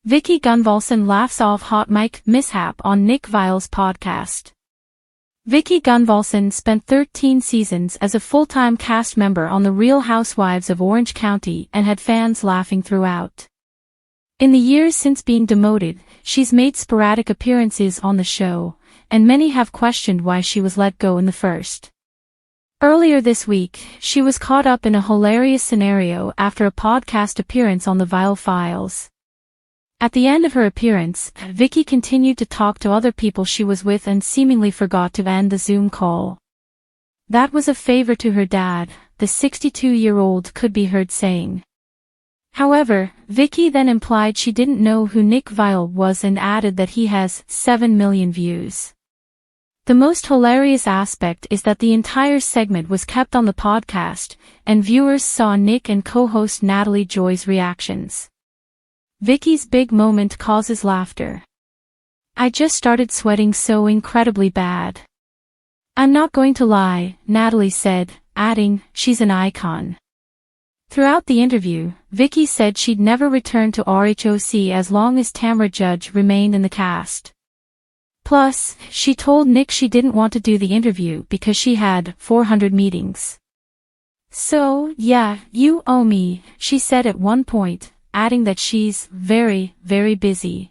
Vicki Gunvalson laughs off hot mic mishap on Nick Viall's podcast. Vicki Gunvalson spent 13 seasons as a full-time cast member on The Real Housewives of Orange County and had fans laughing throughout. In the years since being demoted, she's made sporadic appearances on the show, and many have questioned why she was let go in the first. Earlier this week, she was caught up in a hilarious scenario after a podcast appearance on the Viall Files. At the end of her appearance, Vicki continued to talk to other people she was with and seemingly forgot to end the Zoom call. That was a favor to her dad, the 62-year-old could be heard saying. However, Vicki then implied she didn't know who Nick Viall was and added that he has 7 million views. The most hilarious aspect is that the entire segment was kept on the podcast, and viewers saw Nick and co-host Natalie Joy's reactions. Vicki's big moment causes laughter. "I just started sweating so incredibly bad. I'm not going to lie," Natalie said, adding, "She's an icon." Throughout the interview, Vicki said she'd never return to RHOC as long as Tamra Judge remained in the cast. Plus, she told Nick she didn't want to do the interview because she had 400 meetings. "So, yeah, you owe me," she said at one point, adding that she's very, very busy.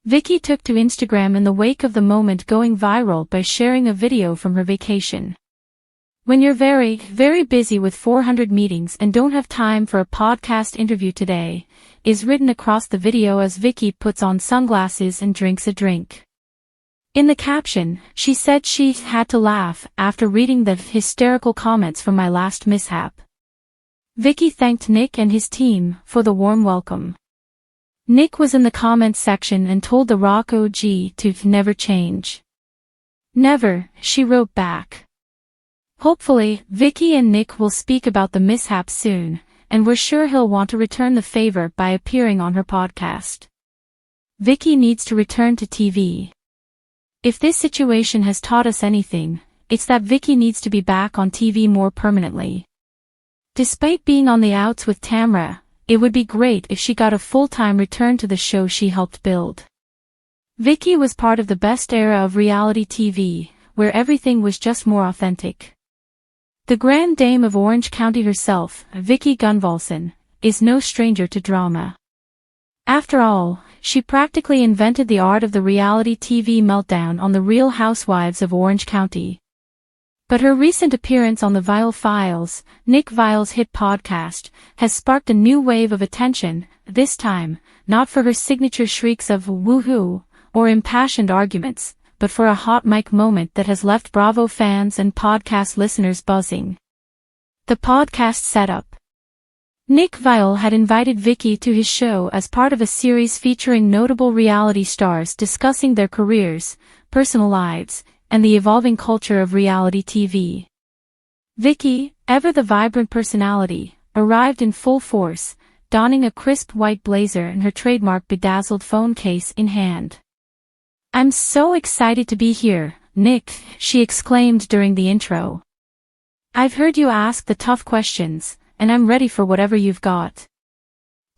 Vicki took to Instagram in the wake of the moment going viral by sharing a video from her vacation. "When you're very, very busy with 400 meetings and don't have time for a podcast interview today," is written across the video as Vicki puts on sunglasses and drinks a drink. In the caption, she said she had to laugh after reading the hysterical comments from my last mishap. Vicki thanked Nick and his team for the warm welcome. Nick was in the comments section and told the Rock OG to never change. "Never," she wrote back. Hopefully, Vicki and Nick will speak about the mishap soon, and we're sure he'll want to return the favor by appearing on her podcast. Vicki needs to return to TV. If this situation has taught us anything, it's that Vicki needs to be back on TV more permanently. Despite being on the outs with Tamra, it would be great if she got a full-time return to the show she helped build. Vicki was part of the best era of reality TV, where everything was just more authentic. The Grand Dame of Orange County herself, Vicki Gunvalson, is no stranger to drama. After all, she practically invented the art of the reality TV meltdown on The Real Housewives of Orange County. But her recent appearance on the Viall Files, Nick Viall's hit podcast, has sparked a new wave of attention, this time, not for her signature shrieks of woohoo, or impassioned arguments, but for a hot mic moment that has left Bravo fans and podcast listeners buzzing. The podcast setup. Nick Viall had invited Vicki to his show as part of a series featuring notable reality stars discussing their careers, personal lives, and the evolving culture of reality TV. Vicki, ever the vibrant personality, arrived in full force, donning a crisp white blazer and her trademark bedazzled phone case in hand. "I'm so excited to be here, Nick," she exclaimed during the intro. "I've heard you ask the tough questions, and I'm ready for whatever you've got."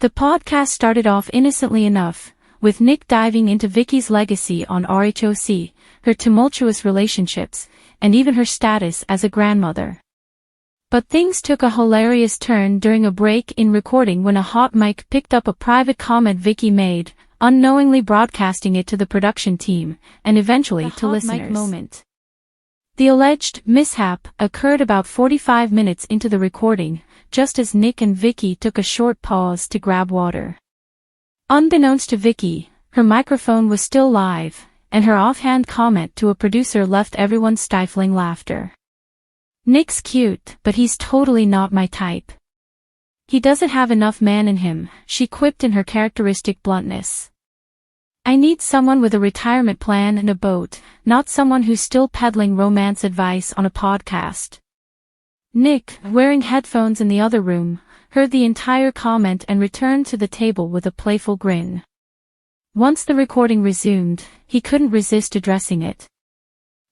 The podcast started off innocently enough, with Nick diving into Vicki's legacy on RHOC, her tumultuous relationships, and even her status as a grandmother. But things took a hilarious turn during a break in recording when a hot mic picked up a private comment Vicki made, unknowingly broadcasting it to the production team, and eventually to listeners. Moment. The alleged mishap occurred about 45 minutes into the recording, just as Nick and Vicki took a short pause to grab water. Unbeknownst to Vicki, her microphone was still live, and her offhand comment to a producer left everyone stifling laughter. "Nick's cute, but he's totally not my type. He doesn't have enough man in him," she quipped in her characteristic bluntness. "I need someone with a retirement plan and a boat, not someone who's still peddling romance advice on a podcast." Nick, wearing headphones in the other room, heard the entire comment and returned to the table with a playful grin. Once the recording resumed, he couldn't resist addressing it.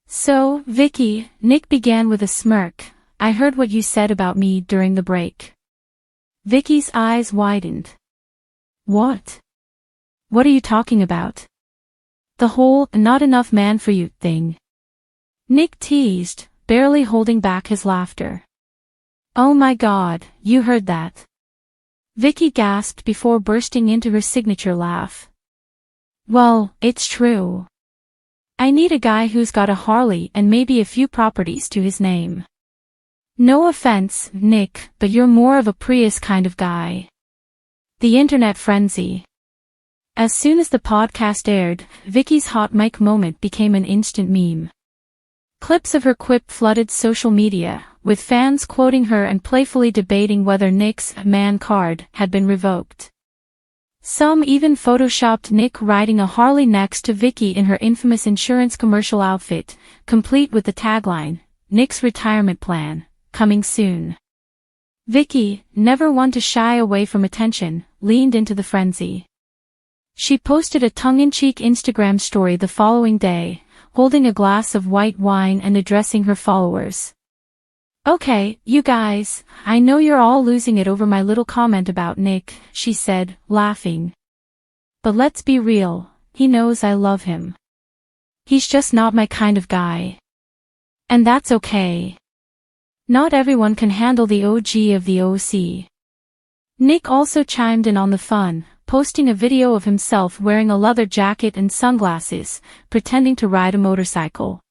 "So, Vicki," Nick began with a smirk, "I heard what you said about me during the break." Vicki's eyes widened. "What?" What are you talking about? The whole "not enough man for you" thing. Nick teased, barely holding back his laughter. Oh my God, you heard that? Vicki gasped before bursting into her signature laugh. Well, it's true. I need a guy who's got a Harley and maybe a few properties to his name. No offense, Nick, but you're more of a Prius kind of guy. The internet frenzy. As soon as the podcast aired, Vicki's hot mic moment became an instant meme. Clips of her quip flooded social media, with fans quoting her and playfully debating whether Nick's man card had been revoked. Some even photoshopped Nick riding a Harley next to Vicki in her infamous insurance commercial outfit, complete with the tagline, "Nick's retirement plan, coming soon." Vicki, never one to shy away from attention, leaned into the frenzy. She posted a tongue-in-cheek Instagram story the following day, holding a glass of white wine and addressing her followers. Okay, you guys, I know you're all losing it over my little comment about Nick, she said, laughing. But let's be real, he knows I love him. He's just not my kind of guy. And that's okay. Not everyone can handle the OG of the OC. Nick also chimed in on the fun, posting a video of himself wearing a leather jacket and sunglasses, pretending to ride a motorcycle.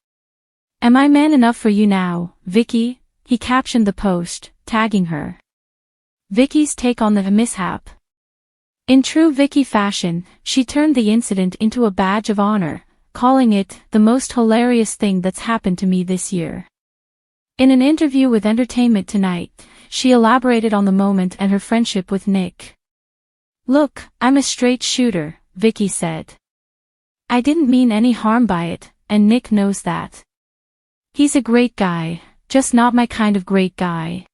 Am I man enough for you now, Vicki? He captioned the post, tagging her. Vicki's take on the mishap. In true Vicki fashion, she turned the incident into a badge of honor, calling it the most hilarious thing that's happened to me this year. In an interview with Entertainment Tonight, she elaborated on the moment and her friendship with Nick. Look, I'm a straight shooter, Vicki said. I didn't mean any harm by it, and Nick knows that. He's a great guy, just not my kind of great guy.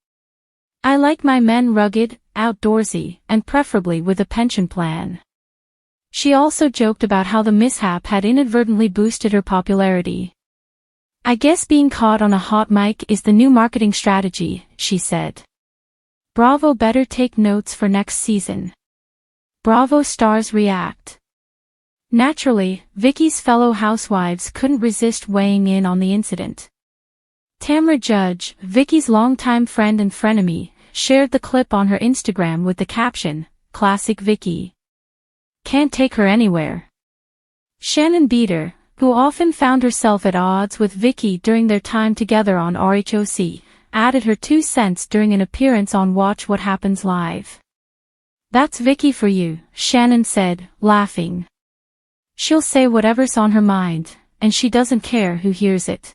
I like my men rugged, outdoorsy, and preferably with a pension plan. She also joked about how the mishap had inadvertently boosted her popularity. I guess being caught on a hot mic is the new marketing strategy, she said. Bravo better take notes for next season. Bravo stars react. Naturally, Vicki's fellow housewives couldn't resist weighing in on the incident. Tamra Judge, Vicki's longtime friend and frenemy, shared the clip on her Instagram with the caption, "Classic Vicki. Can't take her anywhere." Shannon Beater, who often found herself at odds with Vicki during their time together on RHOC, added her 2 cents during an appearance on Watch What Happens Live. That's Vicki for you, Shannon said, laughing. She'll say whatever's on her mind, and she doesn't care who hears it.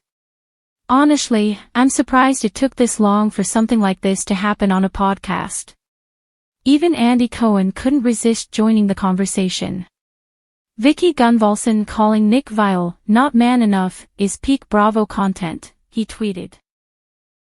Honestly, I'm surprised it took this long for something like this to happen on a podcast. Even Andy Cohen couldn't resist joining the conversation. Vicki Gunvalson calling Nick Viall not man enough is peak Bravo content, he tweeted.